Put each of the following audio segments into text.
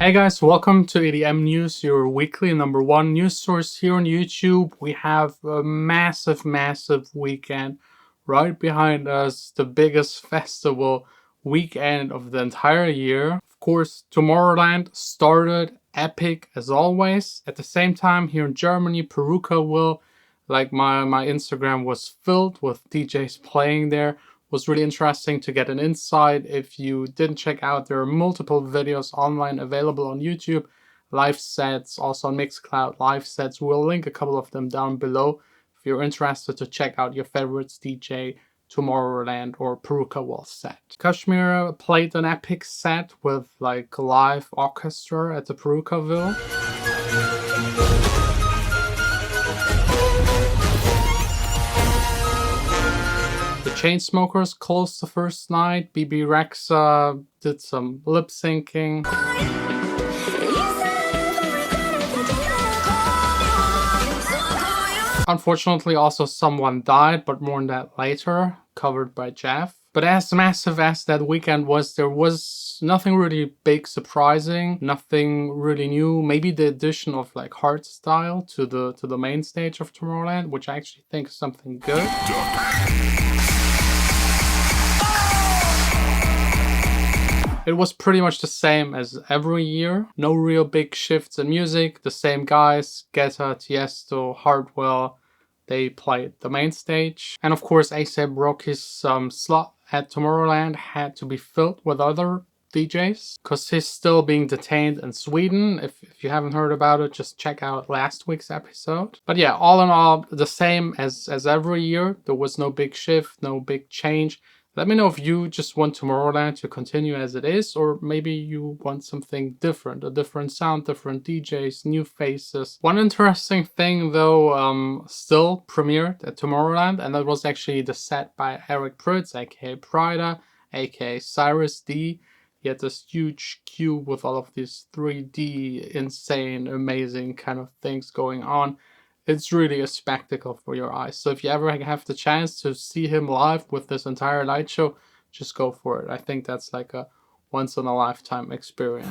Hey guys, welcome to EDM News, your weekly #1 news source here on YouTube. We have a massive weekend right behind us, the biggest festival weekend of the entire year. Of course, Tomorrowland started, epic as always. At the same time, here in Germany, Perukaville, like my Instagram was filled with DJs playing there. Was really interesting to get an insight. If you didn't check out, there are multiple videos online available on YouTube, live sets, also on Mixcloud live sets. We'll link a couple of them down below if you're interested to check out your favorites DJ, Tomorrowland or Perukaville set. Kashmir played an epic set with like live orchestra at the Perukaville. Chainsmokers closed the first night. BB Rexa did some lip syncing. Unfortunately, also someone died, but more on that later, covered by Jeff. But as massive as that weekend was, there was nothing really big surprising, nothing really new. Maybe the addition of like hardstyle to the main stage of Tomorrowland, which I actually think is something good. It was pretty much the same as every year. No real big shifts in music. The same guys, Guetta, Tiesto, Hardwell, they played the main stage. And of course, A$AP Rocky's slot at Tomorrowland had to be filled with other DJs because he's still being detained in Sweden. If you haven't heard about it, just check out last week's episode. But yeah, all in all, the same as every year. There was no big shift, no big change. Let me know if you just want Tomorrowland to continue as it is, or maybe you want something different, a different sound, different DJs, new faces. One interesting thing though still premiered at Tomorrowland, and that was actually the set by Eric Prydz, aka Pryda, aka Cyrus D. He had this huge cube with all of these 3D, insane, amazing kind of things going on. It's really a spectacle for your eyes. So if you ever have the chance to see him live with this entire light show, just go for it. I think that's like a once-in-a-lifetime experience.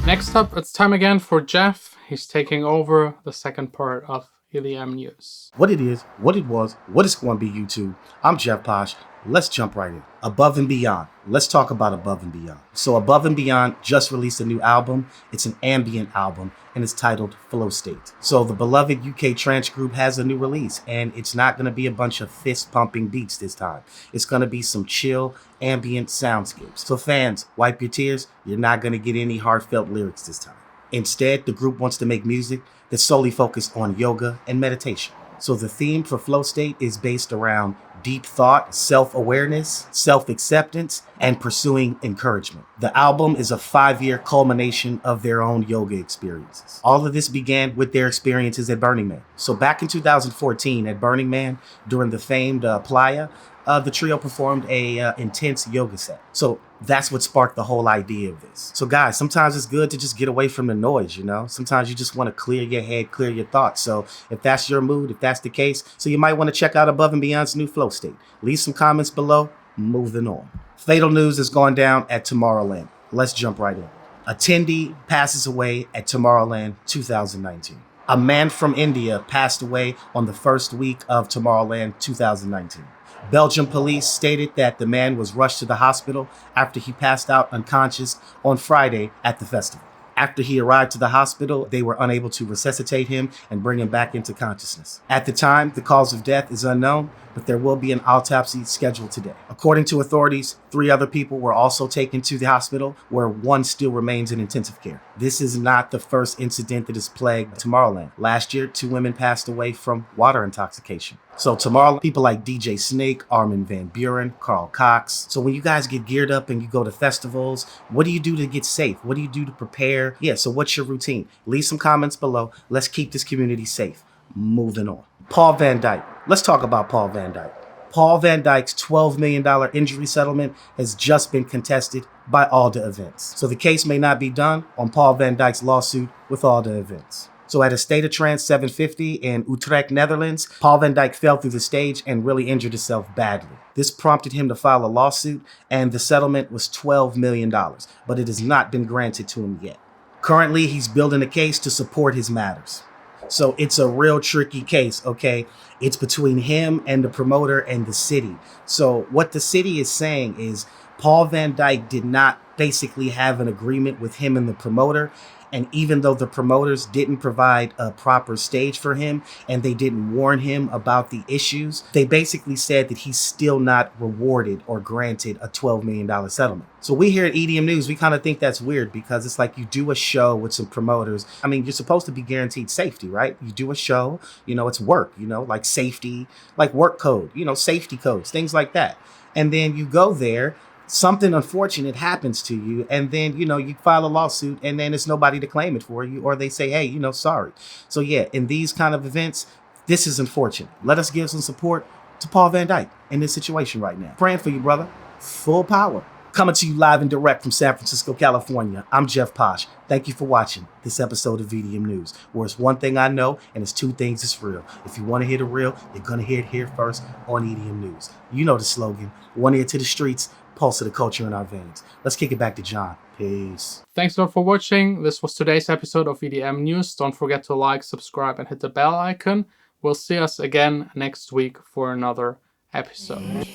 Next up, it's time again for Jeff. He's taking over the second part of EDM News. What it is, what it was, what it's going to be, YouTube. I'm Jeff POSH. Let's jump right in. Above and Beyond. Let's talk about Above and Beyond. So Above and Beyond just released a new album. It's an ambient album and it's titled Flow State. So the beloved UK trance group has a new release and it's not going to be a bunch of fist pumping beats this time. It's going to be some chill ambient soundscapes. So fans, wipe your tears. You're not going to get any heartfelt lyrics this time. Instead, the group wants to make music that's solely focused on yoga and meditation. So the theme for Flow State is based around deep thought, self-awareness, self-acceptance, and pursuing encouragement. The album is a 5-year culmination of their own yoga experiences. All of this began with their experiences at Burning Man. So back in 2014 at Burning Man, during the famed Playa, the trio performed a intense yoga set. So that's what sparked the whole idea of this. So guys, sometimes it's good to just get away from the noise, you know? Sometimes you just want to clear your head, clear your thoughts. So if that's your mood, if that's the case, so you might want to check out Above and Beyond's new Flow State. Leave some comments below, moving on. Fatal news is going down at Tomorrowland. Let's jump right in. Attendee passes away at Tomorrowland 2019. A man from India passed away on the first week of Tomorrowland 2019. Belgium police stated that the man was rushed to the hospital after he passed out unconscious on Friday at the festival. After he arrived to the hospital, they were unable to resuscitate him and bring him back into consciousness. At the time, the cause of death is unknown, but there will be an autopsy scheduled today. According to authorities, 3 other people were also taken to the hospital, where 1 still remains in intensive care. This is not the first incident that has plagued Tomorrowland. Last year, 2 women passed away from water intoxication. So Tomorrowland, people like DJ Snake, Armin van Buuren, Carl Cox. So when you guys get geared up and you go to festivals, what do you do to get safe? What do you do to prepare? Yeah, so what's your routine? Leave some comments below. Let's keep this community safe. Moving on. Paul Van Dyke. Let's talk about Paul Van Dyke. Paul Van Dyke's $12 million injury settlement has just been contested by all the events. So the case may not be done on Paul Van Dyke's lawsuit with all the events. So at a State of Trance 750 in Utrecht, Netherlands, Paul van Dyke fell through the stage and really injured himself badly. This prompted him to file a lawsuit, and the settlement was $12 million, but it has not been granted to him yet. Currently, he's building a case to support his matters. So it's a real tricky case, okay? It's between him and the promoter and the city. So what the city is saying is Paul van Dyke did not basically have an agreement with him and the promoter. And even though the promoters didn't provide a proper stage for him and they didn't warn him about the issues, they basically said that he's still not rewarded or granted a $12 million settlement. So we here at EDM News, we kind of think that's weird because it's like you do a show with some promoters. I mean, you're supposed to be guaranteed safety, right? You do a show, it's work, like safety, like work code, safety codes, things like that. And then you go there, something unfortunate happens to you, and then, you file a lawsuit, and then it's nobody to claim it for you, or they say, hey, sorry. So yeah, in these kind of events, this is unfortunate. Let us give some support to Paul van Dyke in this situation right now. Praying for you, brother. Full power. Coming to you live and direct from San Francisco, California, I'm Jeff Posh. Thank you for watching this episode of EDM News, where it's one thing I know and it's two things that's real. If you want to hear the real, you're going to hear it here first on EDM News. You know the slogan, one ear to the streets, pulse of the culture in our veins. Let's kick it back to John. Peace. Thanks a lot for watching. This was today's episode of EDM News. Don't forget to like, subscribe, and hit the bell icon. We'll see us again next week for another episode.